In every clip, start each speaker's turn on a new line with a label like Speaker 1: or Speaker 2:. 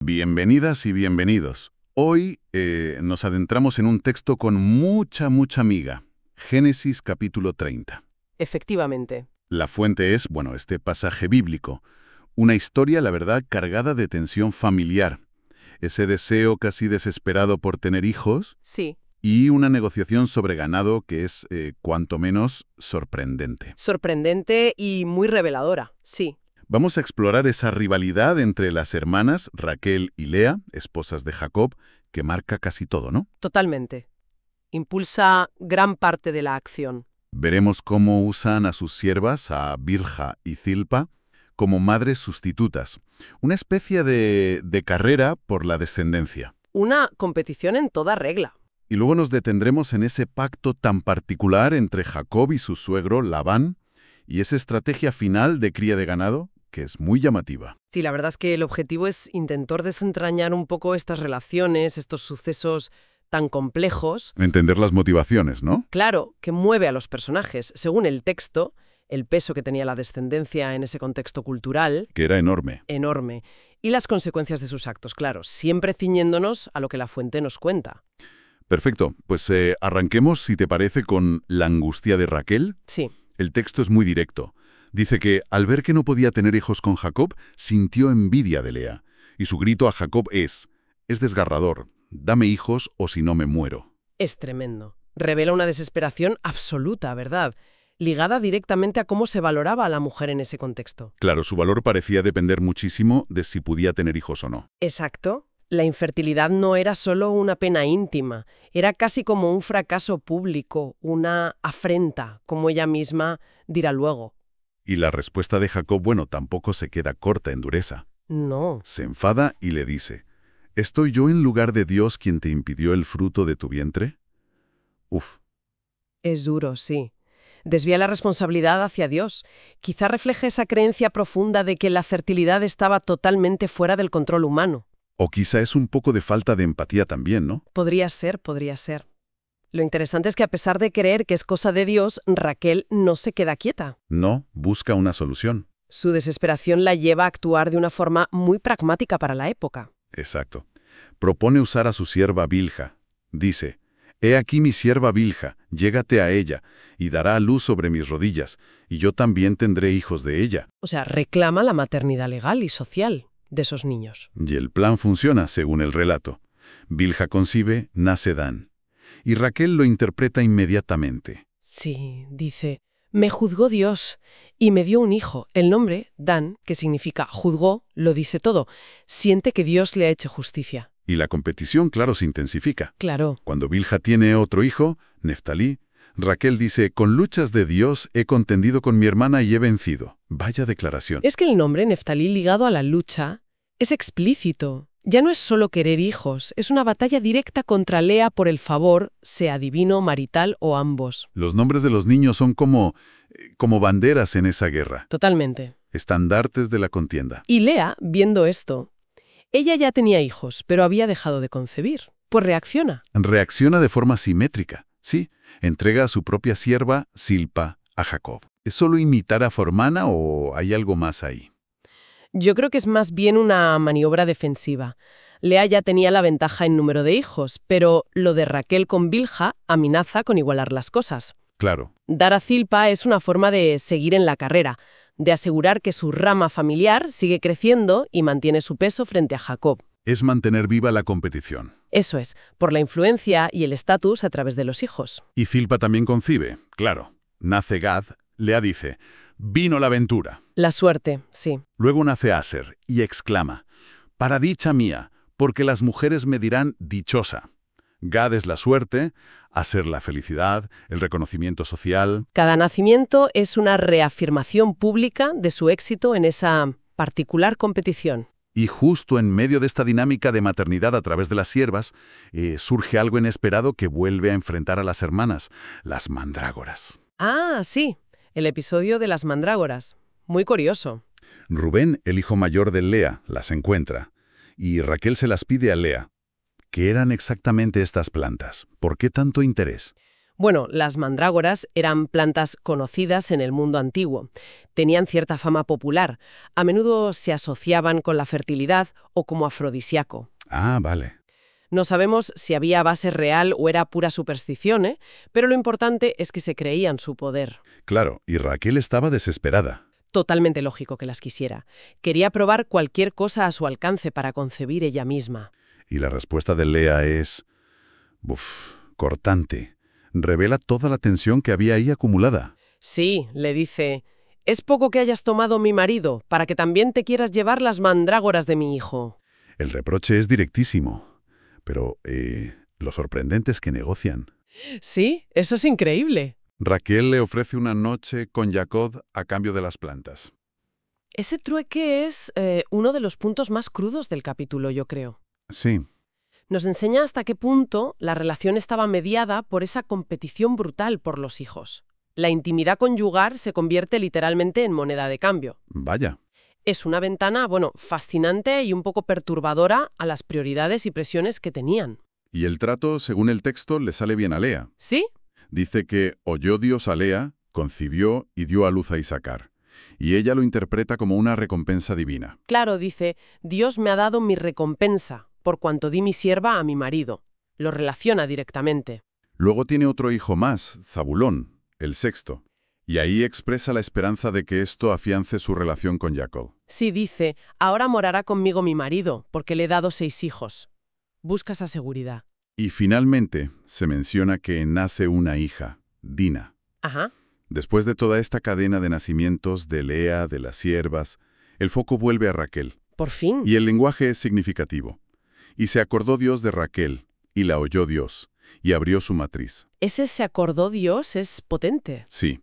Speaker 1: Bienvenidas y bienvenidos. Hoy nos adentramos en un texto con mucha miga. Génesis capítulo 30.
Speaker 2: Efectivamente.
Speaker 1: La fuente es, este pasaje bíblico. Una historia, la verdad, cargada de tensión familiar. Ese deseo casi desesperado por tener hijos.
Speaker 2: Sí.
Speaker 1: Y una negociación sobre ganado que es, cuanto menos, sorprendente.
Speaker 2: Sorprendente y muy reveladora, sí.
Speaker 1: Vamos a explorar esa rivalidad entre las hermanas Raquel y Lea, esposas de Jacob, que marca casi todo, ¿no?
Speaker 2: Totalmente. Impulsa gran parte de la acción.
Speaker 1: Veremos cómo usan a sus siervas, a Bilha y Zilpa, como madres sustitutas. Una especie de carrera por la descendencia.
Speaker 2: Una competición en toda regla.
Speaker 1: Y luego nos detendremos en ese pacto tan particular entre Jacob y su suegro Labán, y esa estrategia final de cría de ganado, que es muy llamativa.
Speaker 2: Sí, la verdad es que el objetivo es intentar desentrañar un poco estas relaciones, estos sucesos tan complejos.
Speaker 1: Entender las motivaciones, ¿no?
Speaker 2: Claro, que mueve a los personajes. Según el texto, el peso que tenía la descendencia en ese contexto cultural.
Speaker 1: Que era enorme.
Speaker 2: Enorme. Y las consecuencias de sus actos, claro, siempre ciñéndonos a lo que la fuente nos cuenta.
Speaker 1: Perfecto, pues arranquemos, si te parece, con la angustia de Raquel.
Speaker 2: Sí.
Speaker 1: El texto es muy directo. Dice que, al ver que no podía tener hijos con Jacob, sintió envidia de Lea. Y su grito a Jacob es desgarrador, dame hijos o si no me muero.
Speaker 2: Es tremendo. Revela una desesperación absoluta, ¿verdad? Ligada directamente a cómo se valoraba a la mujer en ese contexto.
Speaker 1: Claro, su valor parecía depender muchísimo de si podía tener hijos o no.
Speaker 2: Exacto. La infertilidad no era solo una pena íntima, era casi como un fracaso público, una afrenta, como ella misma dirá luego.
Speaker 1: Y la respuesta de Jacob, tampoco se queda corta en dureza.
Speaker 2: No.
Speaker 1: Se enfada y le dice, ¿estoy yo en lugar de Dios quien te impidió el fruto de tu vientre? Uf.
Speaker 2: Es duro, sí. Desvía la responsabilidad hacia Dios. Quizá refleje esa creencia profunda de que la fertilidad estaba totalmente fuera del control humano.
Speaker 1: O quizá es un poco de falta de empatía también, ¿no?
Speaker 2: Podría ser, podría ser. Lo interesante es que a pesar de creer que es cosa de Dios, Raquel no se queda quieta.
Speaker 1: No, busca una solución.
Speaker 2: Su desesperación la lleva a actuar de una forma muy pragmática para la época.
Speaker 1: Exacto. Propone usar a su sierva Bilha. Dice, «He aquí mi sierva Bilha, llégate a ella, y dará a luz sobre mis rodillas, y yo también tendré hijos de ella».
Speaker 2: O sea, reclama la maternidad legal y social de esos niños.
Speaker 1: Y el plan funciona según el relato. Bilha concibe, nace Dan. Y Raquel lo interpreta inmediatamente.
Speaker 2: Sí, dice, me juzgó Dios y me dio un hijo. El nombre, Dan, que significa juzgó, lo dice todo. Siente que Dios le ha hecho justicia.
Speaker 1: Y la competición, claro, se intensifica.
Speaker 2: Claro.
Speaker 1: Cuando Bilha tiene otro hijo, Neftalí, Raquel dice, con luchas de Dios he contendido con mi hermana y he vencido. Vaya declaración.
Speaker 2: Es que el nombre Neftalí ligado a la lucha es explícito. Ya no es solo querer hijos, es una batalla directa contra Lea por el favor, sea divino, marital o ambos.
Speaker 1: Los nombres de los niños son como banderas en esa guerra.
Speaker 2: Totalmente.
Speaker 1: Estandartes de la contienda.
Speaker 2: Y Lea, viendo esto, ella ya tenía hijos, pero había dejado de concebir. Pues reacciona.
Speaker 1: Reacciona de forma simétrica. Sí, entrega a su propia sierva, Zilpa, a Jacob. ¿Es solo imitar a Formana o hay algo más ahí?
Speaker 2: Yo creo que es más bien una maniobra defensiva. Lea ya tenía la ventaja en número de hijos, pero lo de Raquel con Bilha amenaza con igualar las cosas.
Speaker 1: Claro.
Speaker 2: Dar a Zilpa es una forma de seguir en la carrera, de asegurar que su rama familiar sigue creciendo y mantiene su peso frente a Jacob.
Speaker 1: Es mantener viva la competición.
Speaker 2: Eso es, por la influencia y el estatus a través de los hijos.
Speaker 1: Y Zilpa también concibe, claro. Nace Gad, Lea dice, vino la aventura.
Speaker 2: La suerte, sí.
Speaker 1: Luego nace Aser y exclama, para dicha mía, porque las mujeres me dirán dichosa. Gad es la suerte, Aser la felicidad, el reconocimiento social.
Speaker 2: Cada nacimiento es una reafirmación pública de su éxito en esa particular competición.
Speaker 1: Y justo en medio de esta dinámica de maternidad a través de las siervas, surge algo inesperado que vuelve a enfrentar a las hermanas, las mandrágoras.
Speaker 2: Ah, sí, el episodio de las mandrágoras. Muy curioso.
Speaker 1: Rubén, el hijo mayor de Lea, las encuentra, y Raquel se las pide a Lea. ¿Qué eran exactamente estas plantas? ¿Por qué tanto interés?
Speaker 2: Bueno, las mandrágoras eran plantas conocidas en el mundo antiguo. Tenían cierta fama popular. A menudo se asociaban con la fertilidad o como afrodisíaco.
Speaker 1: Ah, vale.
Speaker 2: No sabemos si había base real o era pura superstición, ¿eh? Pero lo importante es que se creían su poder.
Speaker 1: Claro, y Raquel estaba desesperada.
Speaker 2: Totalmente lógico que las quisiera. Quería probar cualquier cosa a su alcance para concebir ella misma.
Speaker 1: Y la respuesta de Lea es... cortante. Revela toda la tensión que había ahí acumulada.
Speaker 2: Sí, le dice, es poco que hayas tomado mi marido, para que también te quieras llevar las mandrágoras de mi hijo.
Speaker 1: El reproche es directísimo. Pero, lo sorprendente es que negocian.
Speaker 2: Sí, eso es increíble.
Speaker 1: Raquel le ofrece una noche con Jacob a cambio de las plantas.
Speaker 2: Ese trueque es uno de los puntos más crudos del capítulo, yo creo.
Speaker 1: Sí,
Speaker 2: Nos enseña hasta qué punto la relación estaba mediada por esa competición brutal por los hijos. La intimidad conyugal se convierte literalmente en moneda de cambio.
Speaker 1: vaya.
Speaker 2: Es una ventana, fascinante y un poco perturbadora a las prioridades y presiones que tenían.
Speaker 1: Y el trato, según el texto, le sale bien a Lea.
Speaker 2: ¿Sí?
Speaker 1: Dice que oyó Dios a Lea, concibió y dio a luz a Isacar. Y ella lo interpreta como una recompensa divina.
Speaker 2: Claro, dice, Dios me ha dado mi recompensa, por cuanto di mi sierva a mi marido. Lo relaciona directamente.
Speaker 1: Luego tiene otro hijo más, Zabulón, el sexto. Y ahí expresa la esperanza de que esto afiance su relación con Jacob.
Speaker 2: Sí, dice, ahora morará conmigo mi marido, porque le he dado 6 hijos. Busca esa seguridad.
Speaker 1: Y finalmente se menciona que nace una hija, Dina.
Speaker 2: Ajá.
Speaker 1: Después de toda esta cadena de nacimientos de Lea, de las siervas, el foco vuelve a Raquel.
Speaker 2: Por fin.
Speaker 1: Y el lenguaje es significativo. Y se acordó Dios de Raquel, y la oyó Dios, y abrió su matriz.
Speaker 2: Ese se acordó Dios es potente.
Speaker 1: Sí,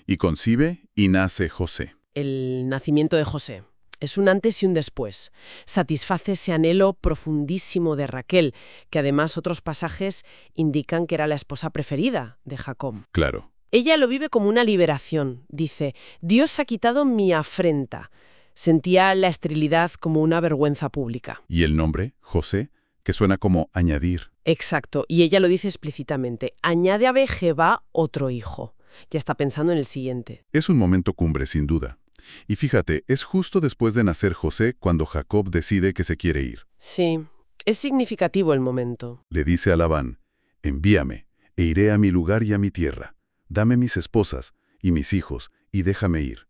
Speaker 1: y concibe y nace José.
Speaker 2: El nacimiento de José. Es un antes y un después. Satisface ese anhelo profundísimo de Raquel, que además otros pasajes indican que era la esposa preferida de Jacob.
Speaker 1: Claro.
Speaker 2: Ella lo vive como una liberación. Dice, Dios ha quitado mi afrenta. Sentía la esterilidad como una vergüenza pública.
Speaker 1: Y el nombre, José, que suena como añadir.
Speaker 2: Exacto, y ella lo dice explícitamente. Añade a Jehová otro hijo. Ya está pensando en el siguiente.
Speaker 1: Es un momento cumbre, sin duda. Y fíjate, es justo después de nacer José cuando Jacob decide que se quiere ir.
Speaker 2: Sí, es significativo el momento.
Speaker 1: Le dice a Labán, envíame, e iré a mi lugar y a mi tierra. Dame mis esposas y mis hijos, y déjame ir.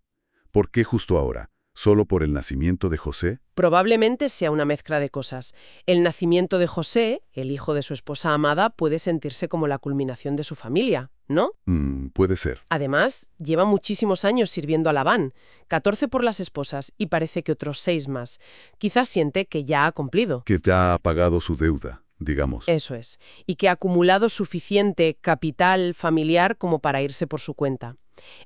Speaker 1: ¿Por qué justo ahora? ¿Solo por el nacimiento de José?
Speaker 2: Probablemente sea una mezcla de cosas. El nacimiento de José, el hijo de su esposa amada, puede sentirse como la culminación de su familia, ¿no?
Speaker 1: Puede ser.
Speaker 2: Además, lleva muchísimos años sirviendo a Labán, 14 por las esposas y parece que otros 6 más. Quizás siente que ya ha cumplido.
Speaker 1: Que ya ha pagado su deuda, digamos.
Speaker 2: Eso es. Y que ha acumulado suficiente capital familiar como para irse por su cuenta.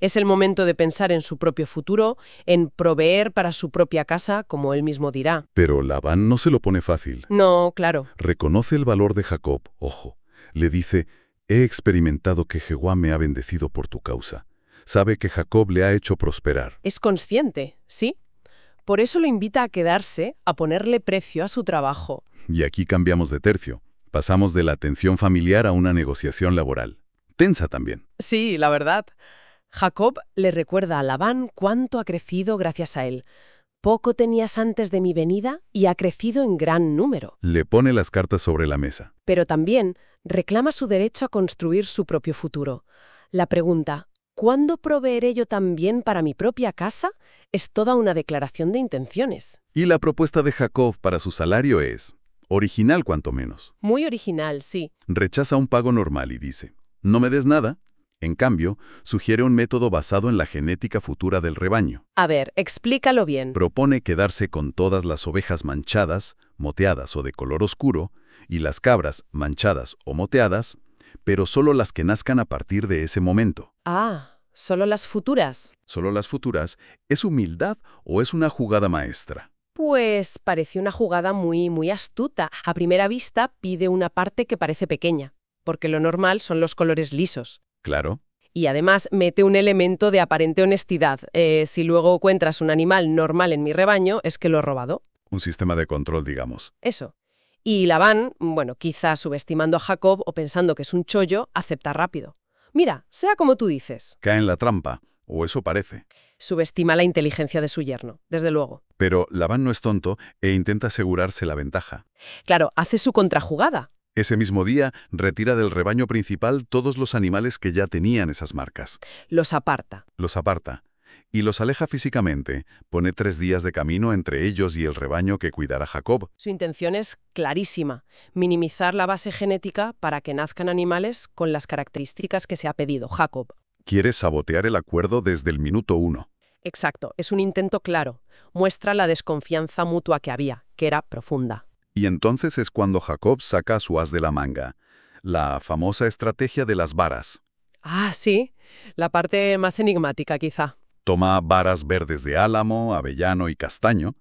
Speaker 2: Es el momento de pensar en su propio futuro, en proveer para su propia casa, como él mismo dirá.
Speaker 1: Pero Labán no se lo pone fácil.
Speaker 2: No, claro.
Speaker 1: Reconoce el valor de Jacob, ojo. Le dice, he experimentado que Jehová me ha bendecido por tu causa. Sabe que Jacob le ha hecho prosperar.
Speaker 2: Es consciente, ¿sí? Por eso lo invita a quedarse, a ponerle precio a su trabajo.
Speaker 1: Y aquí cambiamos de tercio. Pasamos de la atención familiar a una negociación laboral. Tensa también.
Speaker 2: Sí, la verdad. Jacob le recuerda a Labán cuánto ha crecido gracias a él. Poco tenías antes de mi venida y ha crecido en gran número.
Speaker 1: Le pone las cartas sobre la mesa.
Speaker 2: Pero también reclama su derecho a construir su propio futuro. La pregunta, ¿cuándo proveeré yo también para mi propia casa? Es toda una declaración de intenciones.
Speaker 1: Y la propuesta de Jacob para su salario es original cuanto menos.
Speaker 2: Muy original, sí.
Speaker 1: Rechaza un pago normal y dice, no me des nada. En cambio, sugiere un método basado en la genética futura del rebaño.
Speaker 2: A ver, explícalo bien.
Speaker 1: Propone quedarse con todas las ovejas manchadas, moteadas o de color oscuro, y las cabras manchadas o moteadas, pero solo las que nazcan a partir de ese momento.
Speaker 2: Ah, ¿solo las futuras?
Speaker 1: Solo las futuras. ¿Es humildad o es una jugada maestra?
Speaker 2: Pues parece una jugada muy astuta. A primera vista pide una parte que parece pequeña, porque lo normal son los colores lisos.
Speaker 1: Claro.
Speaker 2: Y además mete un elemento de aparente honestidad. Si luego encuentras un animal normal en mi rebaño, es que lo he robado.
Speaker 1: Un sistema de control, digamos.
Speaker 2: Eso. Y Labán, quizá subestimando a Jacob o pensando que es un chollo, acepta rápido. Mira, sea como tú dices.
Speaker 1: Cae en la trampa, o eso parece.
Speaker 2: Subestima la inteligencia de su yerno, desde luego.
Speaker 1: Pero Labán no es tonto e intenta asegurarse la ventaja.
Speaker 2: Claro, hace su contrajugada.
Speaker 1: Ese mismo día, retira del rebaño principal todos los animales que ya tenían esas marcas.
Speaker 2: Los aparta.
Speaker 1: Los aparta. Y los aleja físicamente. Pone 3 días de camino entre ellos y el rebaño que cuidará Jacob.
Speaker 2: Su intención es clarísima: minimizar la base genética para que nazcan animales con las características que se ha pedido Jacob.
Speaker 1: Quiere sabotear el acuerdo desde el minuto 1.
Speaker 2: Exacto, es un intento claro. Muestra la desconfianza mutua que había, que era profunda.
Speaker 1: Y entonces es cuando Jacob saca su as de la manga. La famosa estrategia de las varas.
Speaker 2: Ah, sí, la parte más enigmática quizá.
Speaker 1: Toma varas verdes de álamo, avellano y castaño,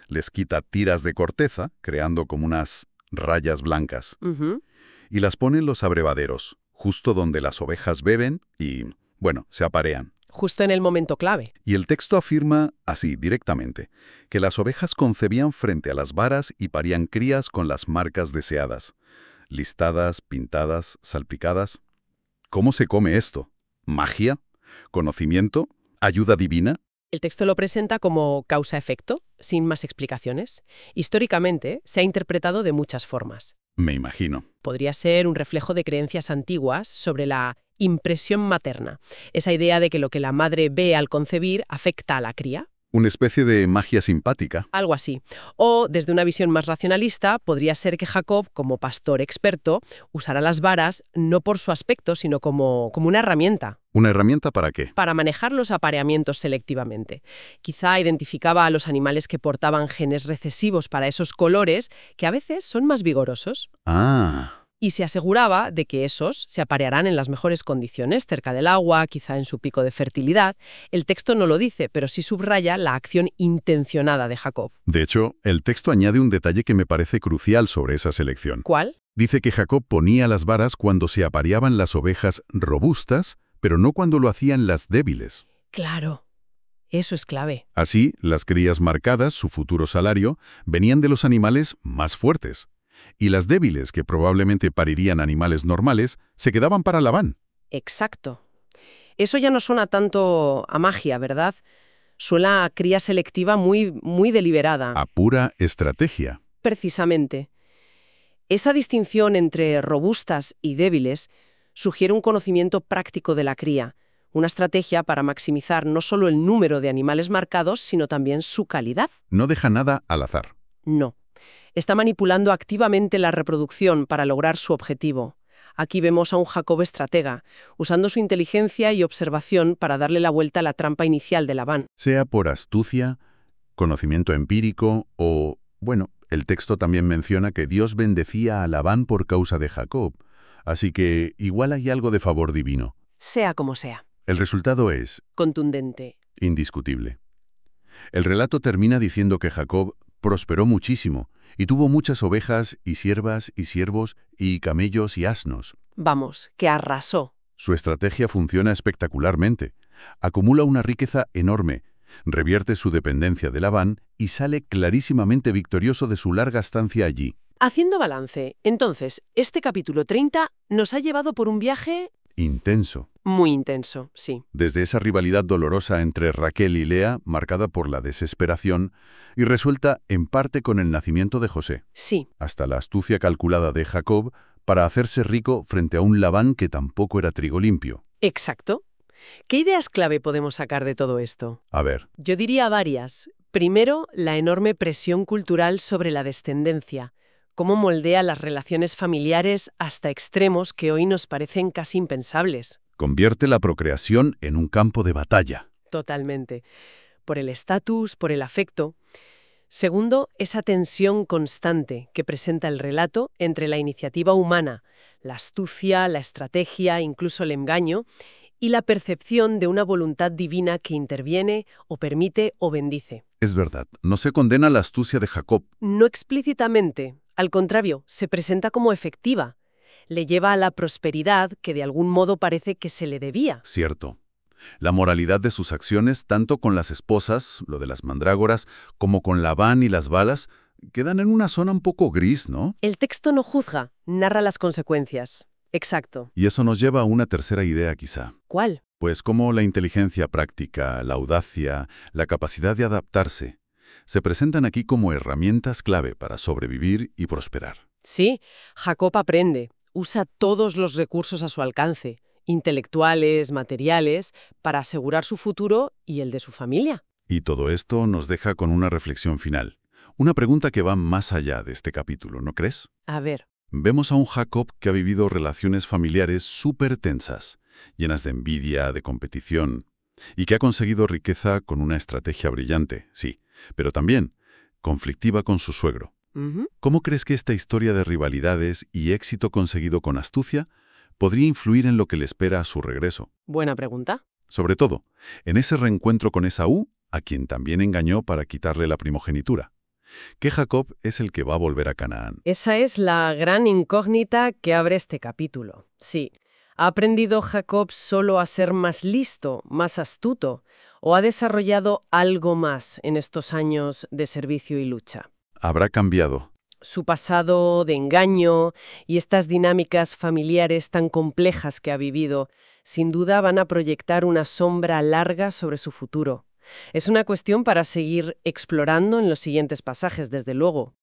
Speaker 1: les quita tiras de corteza, creando como unas rayas blancas,
Speaker 2: Ujú.
Speaker 1: y las pone en los abrevaderos, justo donde las ovejas beben y, bueno, se aparean.
Speaker 2: Justo en el momento clave.
Speaker 1: Y el texto afirma, así, directamente, que las ovejas concebían frente a las varas y parían crías con las marcas deseadas, listadas, pintadas, salpicadas. ¿Cómo se come esto? ¿Magia? ¿Conocimiento? ¿Ayuda divina?
Speaker 2: El texto lo presenta como causa-efecto, sin más explicaciones. Históricamente se ha interpretado de muchas formas.
Speaker 1: Me imagino.
Speaker 2: Podría ser un reflejo de creencias antiguas sobre la impresión materna, esa idea de que lo que la madre ve al concebir afecta a la cría.
Speaker 1: Una especie de magia simpática.
Speaker 2: Algo así. O, desde una visión más racionalista, podría ser que Jacob, como pastor experto, usara las varas no por su aspecto, sino como una herramienta
Speaker 1: ¿Una herramienta para qué?
Speaker 2: para manejar los apareamientos selectivamente. Quizá identificaba a los animales que portaban genes recesivos para esos colores, que a veces son más vigorosos.
Speaker 1: Ah,
Speaker 2: Y se aseguraba de que esos se aparearán en las mejores condiciones, cerca del agua, quizá en su pico de fertilidad. El texto no lo dice, pero sí subraya la acción intencionada de Jacob.
Speaker 1: de hecho, el texto añade un detalle que me parece crucial sobre esa selección.
Speaker 2: ¿Cuál?
Speaker 1: Dice que Jacob ponía las varas cuando se apareaban las ovejas robustas, pero no cuando lo hacían las débiles.
Speaker 2: Claro, eso es clave.
Speaker 1: Así, las crías marcadas, su futuro salario, venían de los animales más fuertes. Y las débiles, que probablemente parirían animales normales, se quedaban para Labán.
Speaker 2: Exacto. Eso ya no suena tanto a magia, ¿verdad? Suena a cría selectiva muy deliberada.
Speaker 1: A pura estrategia.
Speaker 2: Precisamente. Esa distinción entre robustas y débiles sugiere un conocimiento práctico de la cría, una estrategia para maximizar no solo el número de animales marcados, sino también su calidad.
Speaker 1: No deja nada al azar.
Speaker 2: No. Está manipulando activamente la reproducción para lograr su objetivo. Aquí vemos a un Jacob estratega, usando su inteligencia y observación para darle la vuelta a la trampa inicial de Labán.
Speaker 1: Sea por astucia, conocimiento empírico o, bueno, el texto también menciona que Dios bendecía a Labán por causa de Jacob. Así que igual hay algo de favor divino.
Speaker 2: Sea como sea.
Speaker 1: El resultado es
Speaker 2: Contundente.
Speaker 1: indiscutible. El relato termina diciendo que Jacob prosperó muchísimo y tuvo muchas ovejas y siervas y siervos y camellos y asnos.
Speaker 2: Vamos, que arrasó.
Speaker 1: Su estrategia funciona espectacularmente. Acumula una riqueza enorme, revierte su dependencia de Labán y sale clarísimamente victorioso de su larga estancia allí.
Speaker 2: Haciendo balance, entonces, este capítulo 30 nos ha llevado por un viaje
Speaker 1: Intenso.
Speaker 2: muy intenso, sí.
Speaker 1: Desde esa rivalidad dolorosa entre Raquel y Lea, marcada por la desesperación, y resuelta en parte con el nacimiento de José,
Speaker 2: Sí,
Speaker 1: hasta la astucia calculada de Jacob para hacerse rico frente a un Labán que tampoco era trigo limpio.
Speaker 2: exacto. ¿Qué ideas clave podemos sacar de todo esto?
Speaker 1: A ver,
Speaker 2: Yo diría varias. Primero, la enorme presión cultural sobre la descendencia. Cómo moldea las relaciones familiares hasta extremos que hoy nos parecen casi impensables.
Speaker 1: convierte la procreación en un campo de batalla.
Speaker 2: Totalmente. Por el estatus, por el afecto. Segundo, esa tensión constante que presenta el relato entre la iniciativa humana, la astucia, la estrategia, incluso el engaño, y la percepción de una voluntad divina que interviene o permite o bendice.
Speaker 1: Es verdad, no se condena la astucia de Jacob.
Speaker 2: No explícitamente, al contrario, se presenta como efectiva. Le lleva a la prosperidad que de algún modo parece que se le debía.
Speaker 1: Cierto. La moralidad de sus acciones, tanto con las esposas, lo de las mandrágoras, como con Labán y las balas, quedan en una zona un poco gris, ¿no?
Speaker 2: El texto no juzga, narra las consecuencias. Exacto.
Speaker 1: Y eso nos lleva a una tercera idea quizá.
Speaker 2: ¿Cuál?
Speaker 1: Pues cómo la inteligencia práctica, la audacia, la capacidad de adaptarse, se presentan aquí como herramientas clave para sobrevivir y prosperar.
Speaker 2: Sí, Jacob aprende, usa todos los recursos a su alcance, intelectuales, materiales, para asegurar su futuro y el de su familia.
Speaker 1: Y todo esto nos deja con una reflexión final. Una pregunta que va más allá de este capítulo, ¿no crees?
Speaker 2: A ver,
Speaker 1: Vemos a un Jacob que ha vivido relaciones familiares súper tensas, llenas de envidia, de competición, y que ha conseguido riqueza con una estrategia brillante, sí, pero también conflictiva con su suegro.
Speaker 2: ujú,
Speaker 1: ¿Cómo crees que esta historia de rivalidades y éxito conseguido con astucia podría influir en lo que le espera a su regreso?
Speaker 2: buena pregunta.
Speaker 1: Sobre todo, en ese reencuentro con Esaú, a quien también engañó para quitarle la primogenitura. ¿Qué Jacob es el que va a volver a Canaán?
Speaker 2: Esa es la gran incógnita que abre este capítulo. Sí, ¿ha aprendido Jacob solo a ser más listo, más astuto, o ha desarrollado algo más en estos años de servicio y lucha?
Speaker 1: Habrá cambiado.
Speaker 2: Su pasado de engaño y estas dinámicas familiares tan complejas que ha vivido, sin duda van a proyectar una sombra larga sobre su futuro. Es una cuestión para seguir explorando en los siguientes pasajes, desde luego.